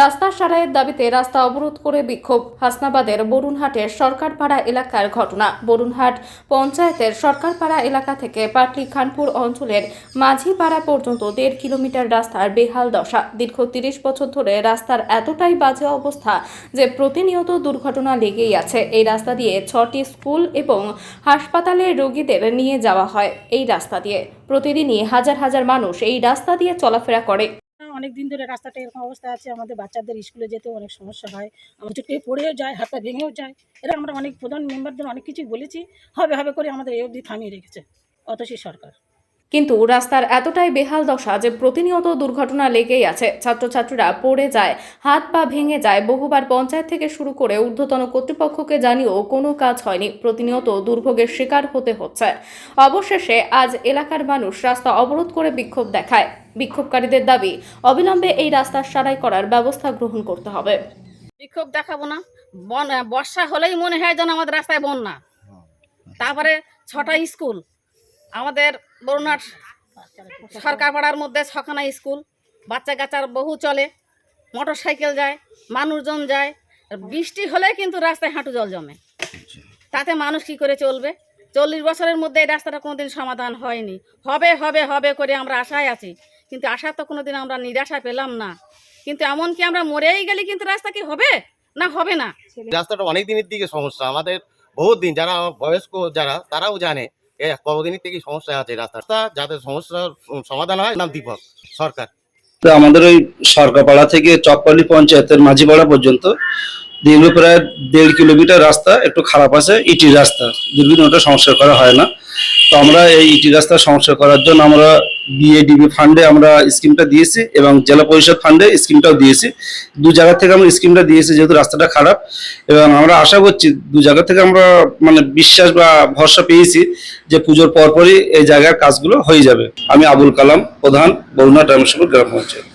রাস্তা সারাইয়ের দাবিতে রাস্তা অবরোধ করে বিক্ষোভ। হাসনাবাদের বরুণহাটের সরকারপাড়া এলাকার ঘটনা। বরুণহাট পঞ্চায়েতের সরকারপাড়া এলাকা থেকে পাটলি খানপুর অঞ্চলের মাঝিপাড়া পর্যন্ত 1.5 কিলোমিটার রাস্তার বেহাল দশা। দীর্ঘ 30 বছর ধরে রাস্তার এতটাই বাজে অবস্থা যে প্রতিনিয়ত দুর্ঘটনা লেগেই আছে। এই রাস্তা দিয়ে 6টি স্কুল এবং হাসপাতালে রোগীদের নিয়ে যাওয়া হয়। এই রাস্তা দিয়ে প্রতিদিনই হাজার হাজার মানুষ এই রাস্তা দিয়ে চলাফেরা করে। অনেক দিন ধরে রাস্তাটা এরকম অবস্থা আছে, আমাদের বাচ্চাদের স্কুলে যেতে অনেক সমস্যা হয়, আমার চুটে পড়েও যায়, হাতটা ভেঙেও যায়। এরা আমরা অনেক প্রধান মেম্বারদের অনেক কিছুই বলেছি, হবে হবে করে আমাদের এই অবধি থামিয়ে রেখেছে অতসী সরকার। কিন্তু রাস্তার এতটাই বেহাল দশা যে প্রতিনিয়ত দুর্ঘটনা লেগেই আছে। ছাত্রছাত্রীরা পড়ে যায়, হাত পা ভেঙে যায়। বহুবার পঞ্চায়েত থেকে শুরু করে ঊর্ধ্বতন কর্তৃপক্ষকে জানিয়েও কোনো কাজ হয়নি। প্রতিনিয়ত দুর্ভোগের শিকার হতে হচ্ছে। অবশেষে আজ এলাকার মানুষ রাস্তা অবরোধ করে বিক্ষোভ দেখায়। বিক্ষোভকারীদের দাবি, অবিলম্বে এই রাস্তা সারাই করার ব্যবস্থা গ্রহণ করতে হবে। বিক্ষোভ দেখাবো না, বর্ষা হলেই মনে হয় যেন আমাদের রাস্তায় বন্যা। তারপরে 6টা স্কুল, আমাদের বরুণহাট সরকারপাড়ার মধ্যে 6খানা স্কুল, বাচ্চা কাচ্চার বহু চলে, মোটর সাইকেল যায়, মানুষজন যায়। বৃষ্টি হলে কিন্তু রাস্তায় হাঁটু জল জমে, তাতে মানুষ কি করে চলবে? 40 বছরের মধ্যে এই রাস্তাটা কোনোদিন সমাধান হয়নি। হবে হবে হবে করে আমরা আশায় আছি, কিন্তু আশা তো কোনোদিন আমরা নিরাশা পেলাম না। কিন্তু এমনকি আমরা মরেই গেলে কিন্তু রাস্তা কি হবে না? হবে না। রাস্তাটা অনেক দিনের দিকে সমস্যা, আমাদের বহুত দিন, যারা বয়স্ক যারা তারাও জানে কতদিনের থেকে সমস্যা আছে রাস্তাটা। যাদের সমস্যার সমাধান হয় নাম দীপক সরকার। তো আমাদের ওই সরকারপাড়া থেকে চকপালি পঞ্চায়েতের মাঝিপাড়া পর্যন্ত দীর্ঘ প্রায় 1.5 কিলোমিটার রাস্তা একটু খারাপ আছে, ইটি রাস্তা। দীর্ঘদিন ওটা সংস্কার করা হয় না। তো আমরা এই ইটি রাস্তা সংস্কার করার জন্য আমরা বিএডিবি ফান্ডে আমরা স্কিমটা দিয়েছি এবং জেলা পরিষদ ফান্ডে স্কিমটাও দিয়েছি। 2 জায়গা থেকে আমরা স্কিমটা দিয়েছি, যেহেতু রাস্তাটা খারাপ। এবং আমরা আশা করছি 2 জায়গা থেকে আমরা বিশ্বাস বা ভরসা পেয়েছি যে পুজোর পরপরই এই জায়গার কাজগুলো হয়ে যাবে। আমি আবুল কালাম, প্রধান, বরুণহাট গ্রাম পঞ্চায়েত।